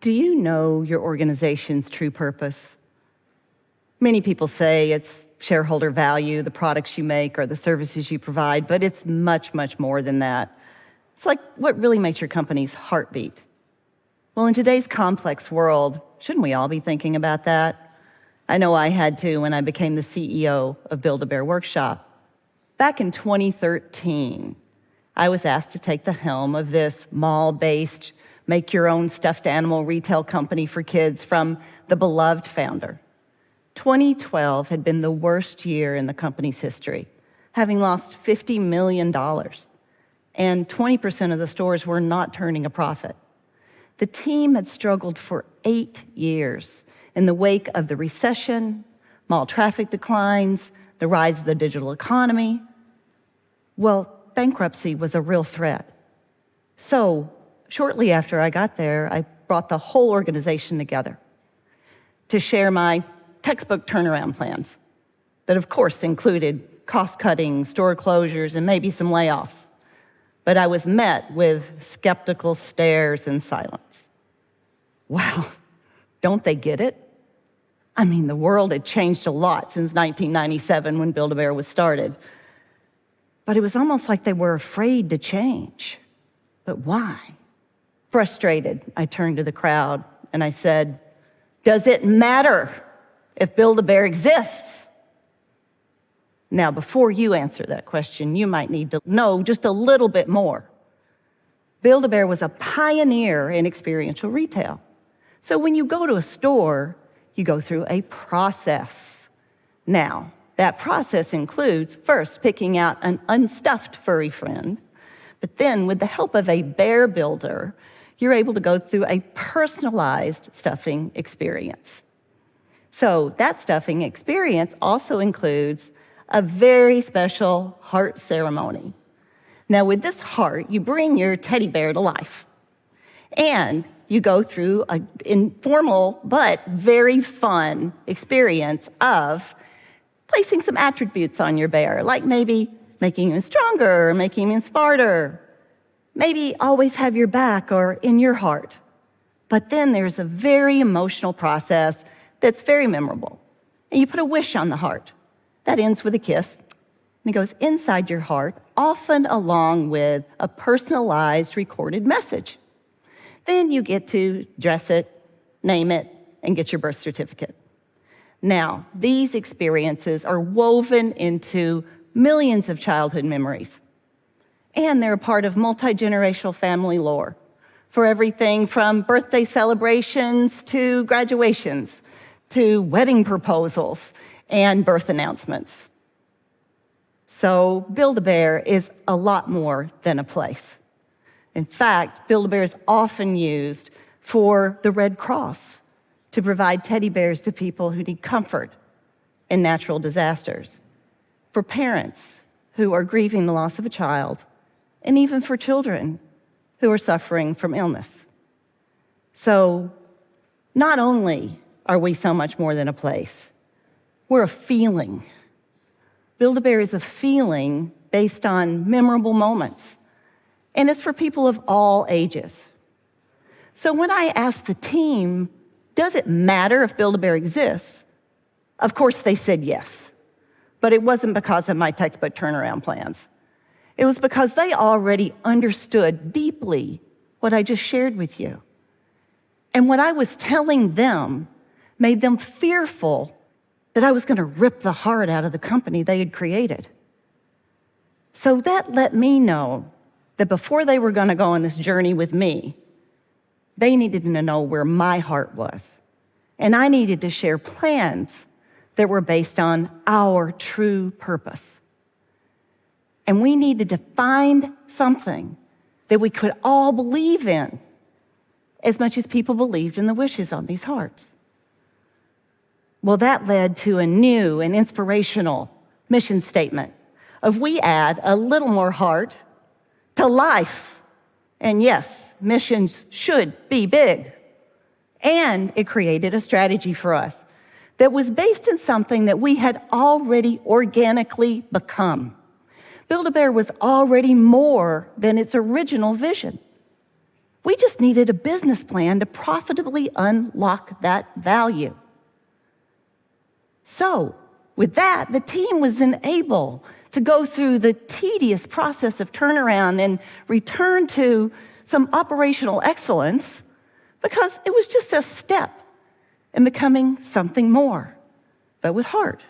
Do you know your organization's true purpose? Many people say it's shareholder value, the products you make, or the services you provide, but it's much, much more than that. It's like what really makes your company's heartbeat. Well, in today's complex world, shouldn't we all be thinking about that? I know I had to when I became the CEO of Build-A-Bear Workshop. Back in 2013, I was asked to take the helm of this mall-based, make-your-own stuffed animal retail company for kids from the beloved founder. 2012 had been the worst year in the company's history, having lost $50 million, and 20% of the stores were not turning a profit. The team had struggled for 8 years in the wake of the recession, mall traffic declines, the rise of the digital economy. Well, bankruptcy was a real threat. So, shortly after I got there, I brought the whole organization together to share my textbook turnaround plans that, of course, included cost-cutting, store closures, and maybe some layoffs. But I was met with skeptical stares and silence. Wow, don't they get it? I mean, the world had changed a lot since 1997 when Build-A-Bear was started. But it was almost like they were afraid to change. But why? Frustrated, I turned to the crowd and I said, "Does it matter if Build-A-Bear exists?" Now, before you answer that question, you might need to know just a little bit more. Build-A-Bear was a pioneer in experiential retail. So when you go to a store, you go through a process. Now, that process includes first picking out an unstuffed furry friend, but then with the help of a bear builder, you're able to go through a personalized stuffing experience. So that stuffing experience also includes a very special heart ceremony. Now, with this heart, you bring your teddy bear to life. And you go through an informal but very fun experience of placing some attributes on your bear, like maybe making him stronger, or making him smarter, maybe always have your back or in your heart. But then there's a very emotional process that's very memorable. And you put a wish on the heart. That ends with a kiss. And it goes inside your heart, often along with a personalized recorded message. Then you get to dress it, name it, and get your birth certificate. Now, these experiences are woven into millions of childhood memories. And they're a part of multi-generational family lore for everything from birthday celebrations to graduations to wedding proposals and birth announcements. So Build-A-Bear is a lot more than a place. In fact, Build-A-Bear is often used for the Red Cross to provide teddy bears to people who need comfort in natural disasters, for parents who are grieving the loss of a child, and even for children who are suffering from illness. So not only are we so much more than a place, we're a feeling. Build-A-Bear is a feeling based on memorable moments, and it's for people of all ages. So when I asked the team, does it matter if Build-A-Bear exists? Of course they said yes, but it wasn't because of my textbook turnaround plans. It was because they already understood deeply what I just shared with you. And what I was telling them made them fearful that I was going to rip the heart out of the company they had created. So that let me know that before they were going to go on this journey with me, they needed to know where my heart was. And I needed to share plans that were based on our true purpose. And we needed to find something that we could all believe in as much as people believed in the wishes on these hearts. Well, that led to a new and inspirational mission statement of we add a little more heart to life. And yes, missions should be big. And it created a strategy for us that was based in something that we had already organically become. Build-A-Bear was already more than its original vision. We just needed a business plan to profitably unlock that value. So, with that, the team was then able to go through the tedious process of turnaround and return to some operational excellence because it was just a step in becoming something more, but with heart.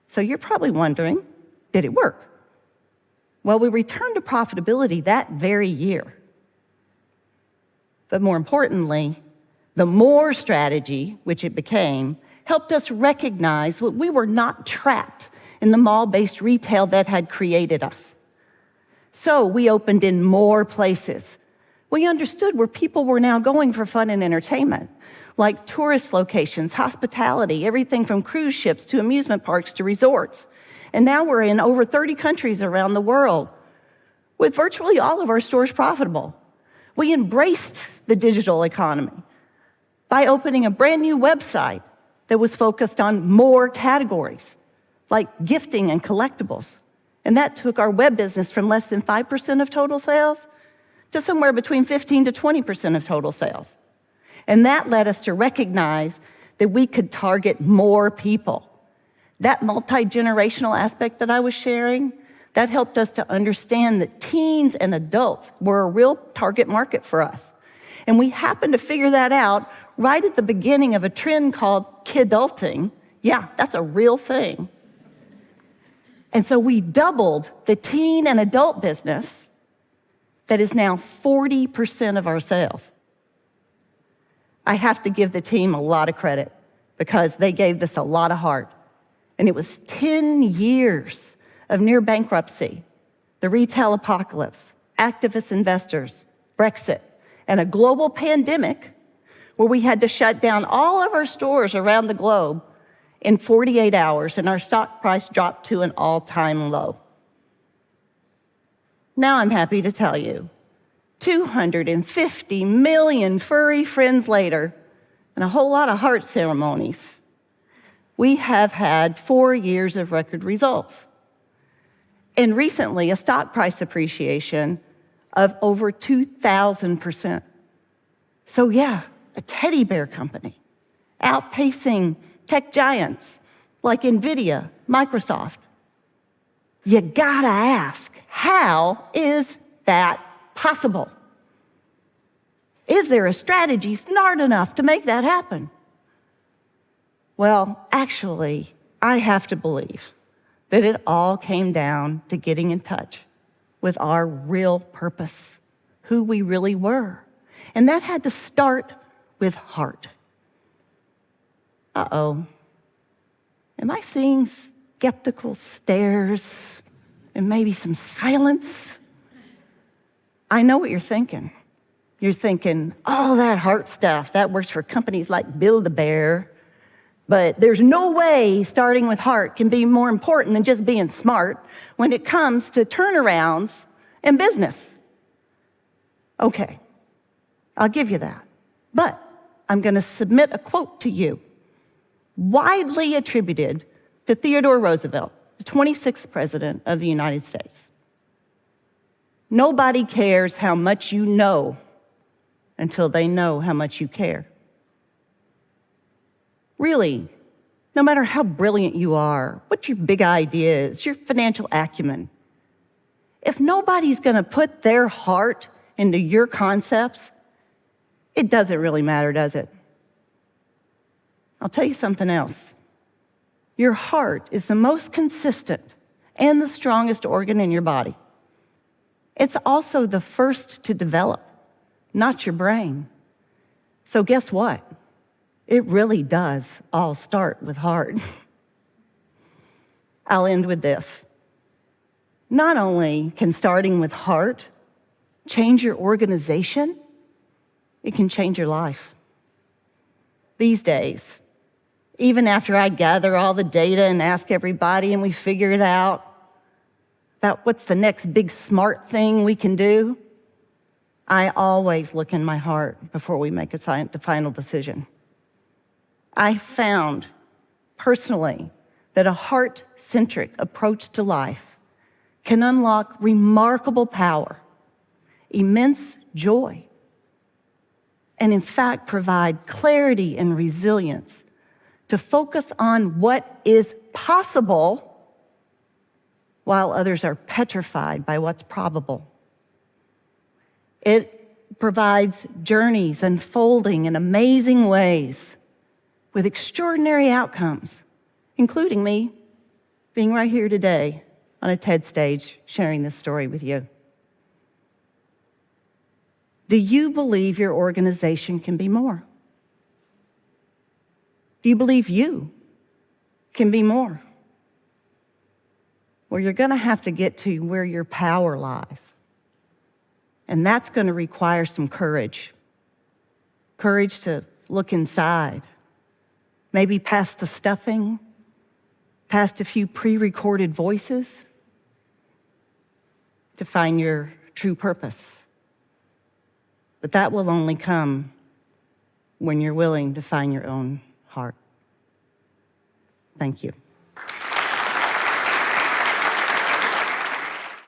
So you're probably wondering, did it work? Well, we returned to profitability that very year. But more importantly, the more strategy, which it became, helped us recognize that we were not trapped in the mall-based retail that had created us. So we opened in more places. We understood where people were now going for fun and entertainment, like tourist locations, hospitality, everything from cruise ships to amusement parks to resorts. And now we're in over 30 countries around the world, with virtually all of our stores profitable. We embraced the digital economy by opening a brand new website that was focused on more categories, like gifting and collectibles. And that took our web business from less than 5% of total sales to somewhere between 15 to 20% of total sales. And that led us to recognize that we could target more people. That multi-generational aspect that I was sharing, that helped us to understand that teens and adults were a real target market for us. And we happened to figure that out right at the beginning of a trend called kidulting. Yeah, that's a real thing. And so we doubled the teen and adult business that is now 40% of our sales. I have to give the team a lot of credit because they gave this a lot of heart. And it was 10 years of near bankruptcy, the retail apocalypse, activist investors, Brexit, and a global pandemic where we had to shut down all of our stores around the globe in 48 hours, and our stock price dropped to an all-time low. Now I'm happy to tell you, 250 million furry friends later, and a whole lot of heart ceremonies, we have had 4 years of record results. And recently, a stock price appreciation of over 2,000%. So yeah, a teddy bear company, outpacing tech giants like NVIDIA, Microsoft. You gotta ask, how is that possible? Is there a strategy smart enough to make that happen? Well, actually, I have to believe that it all came down to getting in touch with our real purpose, who we really were. And that had to start with heart. Uh-oh. Am I seeing skeptical stares and maybe some silence? I know what you're thinking. You're thinking, oh, that heart stuff, that works for companies like Build-A-Bear. But there's no way starting with heart can be more important than just being smart when it comes to turnarounds and business. Okay, I'll give you that. But I'm going to submit a quote to you, widely attributed to Theodore Roosevelt, the 26th president of the United States. Nobody cares how much you know until they know how much you care. Really, no matter how brilliant you are, what your big idea is, your financial acumen, if nobody's going to put their heart into your concepts, it doesn't really matter, does it? I'll tell you something else. Your heart is the most consistent and the strongest organ in your body. It's also the first to develop, not your brain. So guess what? It really does all start with heart. I'll end with this. Not only can starting with heart change your organization, it can change your life. These days, even after I gather all the data and ask everybody and we figure it out about what's the next big smart thing we can do, I always look in my heart before we make the final decision. I found personally that a heart-centric approach to life can unlock remarkable power, immense joy, and in fact provide clarity and resilience to focus on what is possible while others are petrified by what's probable. It provides journeys unfolding in amazing ways with extraordinary outcomes, including me being right here today on a TED stage sharing this story with you. Do you believe your organization can be more? Do you believe you can be more? Well, you're going to have to get to where your power lies. And that's going to require some courage. Courage to look inside, maybe past the stuffing, past a few pre-recorded voices, to find your true purpose. But that will only come when you're willing to find your own heart. Thank you.